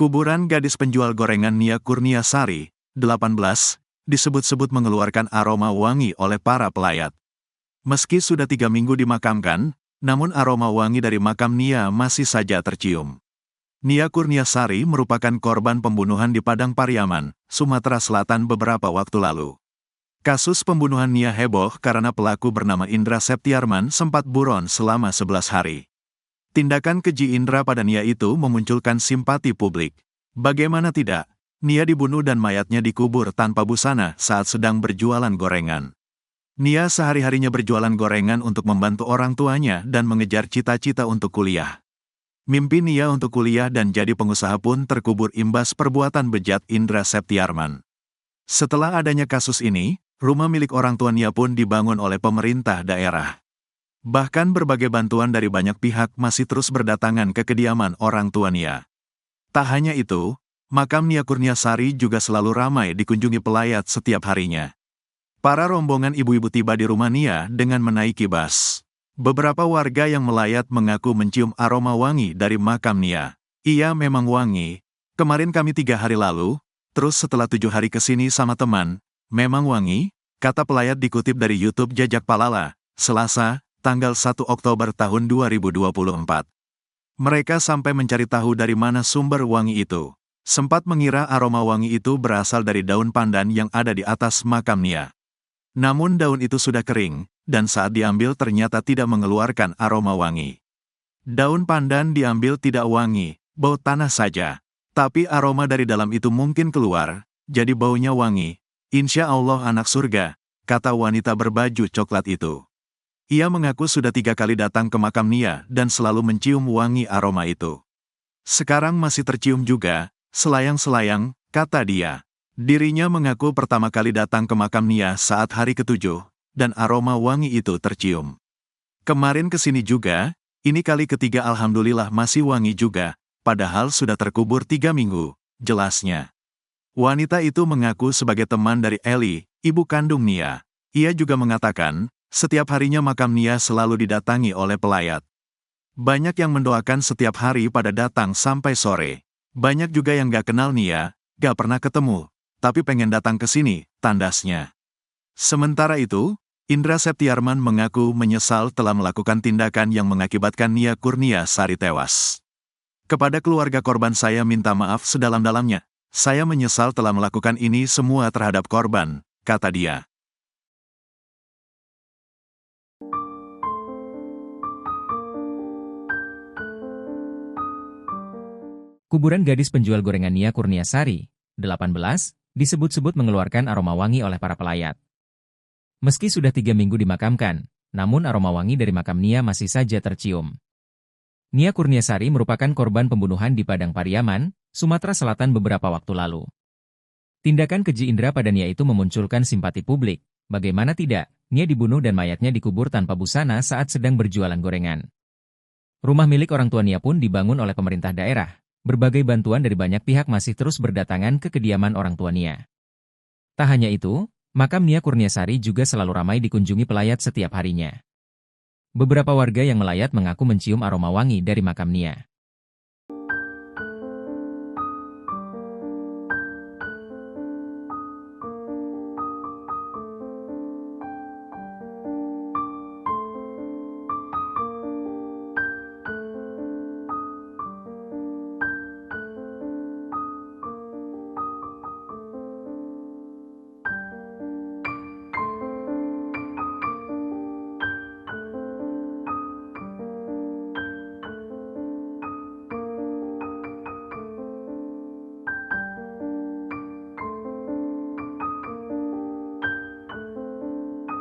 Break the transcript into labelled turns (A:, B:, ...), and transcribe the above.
A: Kuburan gadis penjual gorengan Nia Kurniasari, 18, disebut-sebut mengeluarkan aroma wangi oleh para pelayat. Meski sudah 3 minggu dimakamkan, namun aroma wangi dari makam Nia masih saja tercium. Nia Kurniasari merupakan korban pembunuhan di Padang Pariaman, Sumatera Selatan beberapa waktu lalu. Kasus pembunuhan Nia heboh karena pelaku bernama Indra Septiarman sempat buron selama 11 hari. Tindakan keji Indra pada Nia itu memunculkan simpati publik. Bagaimana tidak, Nia dibunuh dan mayatnya dikubur tanpa busana saat sedang berjualan gorengan. Nia sehari-harinya berjualan gorengan untuk membantu orang tuanya dan mengejar cita-cita untuk kuliah. Mimpi Nia untuk kuliah dan jadi pengusaha pun terkubur imbas perbuatan bejat Indra Septiarman. Setelah adanya kasus ini, rumah milik orang tua Nia pun dibangun oleh pemerintah daerah. Bahkan berbagai bantuan dari banyak pihak masih terus berdatangan ke kediaman orang tua Nia. Tak hanya itu, makam Nia Kurniasari juga selalu ramai dikunjungi pelayat setiap harinya. Para rombongan ibu-ibu tiba di rumah Nia dengan menaiki bas. Beberapa warga yang melayat mengaku mencium aroma wangi dari makam Nia. Iya memang wangi. Kemarin kami 3 hari lalu, terus setelah 7 hari kesini sama teman, memang wangi, kata pelayat dikutip dari YouTube Jajak Palala, Selasa, tanggal 1 Oktober tahun 2024. Mereka sampai mencari tahu dari mana sumber wangi itu. Sempat mengira aroma wangi itu berasal dari daun pandan yang ada di atas makam Nia. Namun daun itu sudah kering, dan saat diambil ternyata tidak mengeluarkan aroma wangi. Daun pandan diambil tidak wangi, bau tanah saja. Tapi aroma dari dalam itu mungkin keluar, jadi baunya wangi. Insya Allah anak surga, kata wanita berbaju coklat itu. Ia mengaku sudah 3 kali datang ke makam Nia dan selalu mencium wangi aroma itu. Sekarang masih tercium juga, selayang-selayang, kata dia. Dirinya mengaku pertama kali datang ke makam Nia saat hari ke-7, dan aroma wangi itu tercium. Kemarin kesini juga, ini kali ketiga alhamdulillah masih wangi juga, padahal sudah terkubur 3 minggu, jelasnya. Wanita itu mengaku sebagai teman dari Eli, ibu kandung Nia. Ia juga mengatakan, setiap harinya makam Nia selalu didatangi oleh pelayat. Banyak yang mendoakan setiap hari pada datang sampai sore. Banyak juga yang gak kenal Nia, gak pernah ketemu, tapi pengen datang ke sini, tandasnya. Sementara itu, Indra Septiarman mengaku menyesal telah melakukan tindakan yang mengakibatkan Nia Kurniasari tewas. Kepada keluarga korban saya minta maaf sedalam-dalamnya. Saya menyesal telah melakukan ini semua terhadap korban, kata dia.
B: Kuburan gadis penjual gorengan Nia Kurniasari, 18, disebut-sebut mengeluarkan aroma wangi oleh para pelayat. Meski sudah 3 minggu dimakamkan, namun aroma wangi dari makam Nia masih saja tercium. Nia Kurniasari merupakan korban pembunuhan di Padang Pariaman, Sumatera Selatan beberapa waktu lalu. Tindakan keji Indra pada Nia itu memunculkan simpati publik. Bagaimana tidak, Nia dibunuh dan mayatnya dikubur tanpa busana saat sedang berjualan gorengan. Rumah milik orang tua Nia pun dibangun oleh pemerintah daerah. Berbagai bantuan dari banyak pihak masih terus berdatangan ke kediaman orang tua Nia. Tak hanya itu, makam Nia Kurniasari juga selalu ramai dikunjungi pelayat setiap harinya. Beberapa warga yang melayat mengaku mencium aroma wangi dari makam Nia.